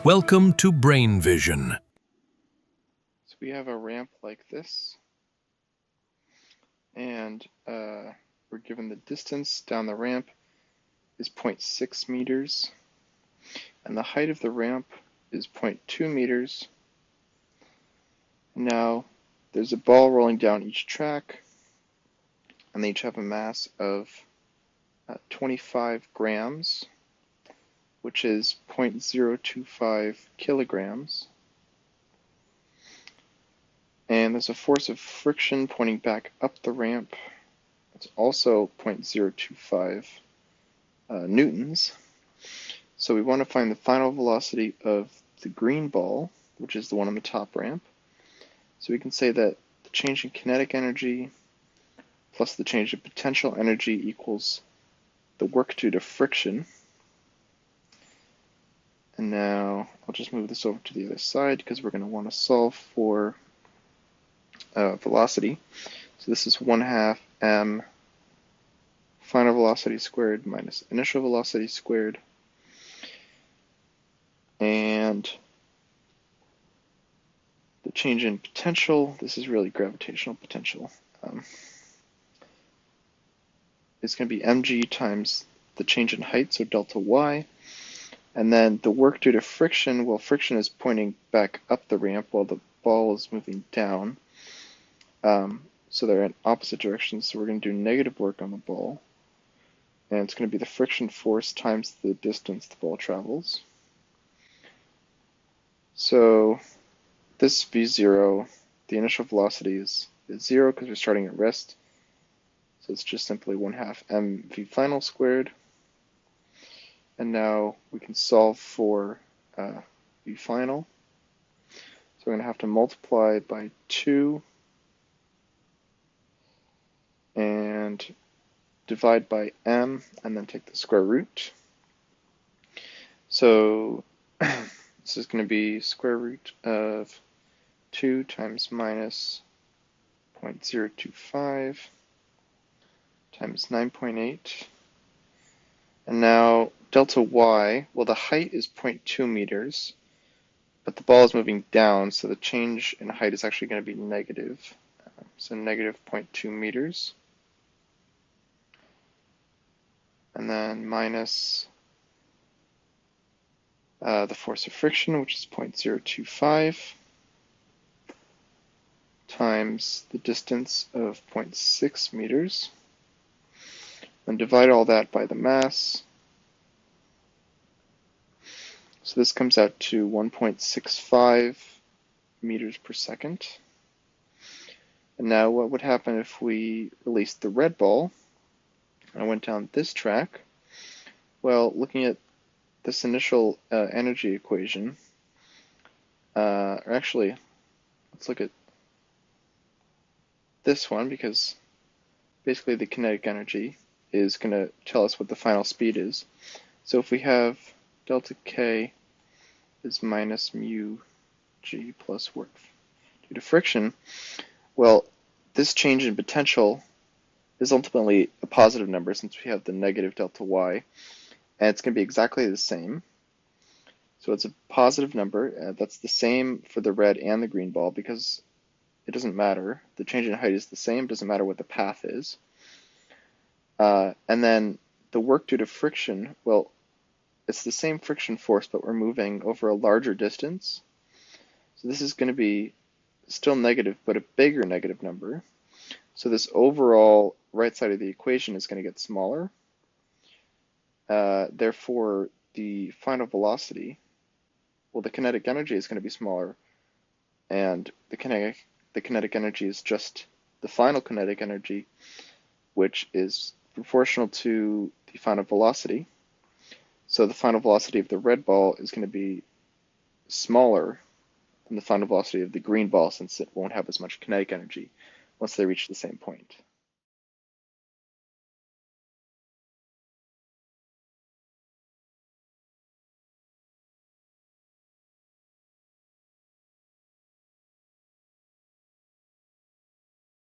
Welcome to Brain Vision. So we have a ramp like this, and we're given the distance down the ramp is 0.6 meters, and the height of the ramp is 0.2 meters. Now there's a ball rolling down each track, and they each have a mass of 25 grams, which is 0.025 kilograms. And there's a force of friction pointing back up the ramp. It's also 0.025 newtons. So we want to find the final velocity of the green ball, which is the one on the top ramp. So we can say that the change in kinetic energy plus the change in potential energy equals the work due to friction. And now I'll just move this over to the other side because we're going to want to solve for velocity. So this is 1/2 m final velocity squared minus initial velocity squared. And the change in potential, this is really gravitational potential, is going to be mg times the change in height, so delta y. And then the work due to friction, well, friction is pointing back up the ramp while the ball is moving down. So they're in opposite directions, so we're going to do negative work on the ball. And it's going to be the friction force times the distance the ball travels. So this v0, the initial velocity is 0 because we're starting at rest. So it's just simply 1/2 mv final squared. And now we can solve for v final. So we're going to have to multiply by 2 and divide by m, and then take the square root. So this is going to be square root of 2 times minus 0.025 times 9.8. And now delta y, well, the height is 0.2 meters, but the ball is moving down, so the change in height is actually going to be negative. So negative 0.2 meters. And then minus the force of friction, which is 0.025, times the distance of 0.6 meters. And divide all that by the mass. So this comes out to 1.65 meters per second. And now what would happen if we released the red ball? I went down this track. Well, looking at this initial energy equation, or actually, let's look at this one, because basically the kinetic energy is going to tell us what the final speed is. So if we have delta k is minus mu g plus work due to friction, well, this change in potential is ultimately a positive number since we have the negative delta y, and it's going to be exactly the same. So it's a positive number. That's the same for the red and the green ball because it doesn't matter. The change in height is the same, doesn't matter what the path is. And then the work due to friction, well, it's the same friction force, but we're moving over a larger distance. So this is going to be still negative, but a bigger negative number. So this overall right side of the equation is going to get smaller. Therefore, the final velocity, well, the kinetic energy is going to be smaller, and the kinetic energy is just the final kinetic energy, which is proportional to the final velocity. So the final velocity of the red ball is going to be smaller than the final velocity of the green ball since it won't have as much kinetic energy once they reach the same point.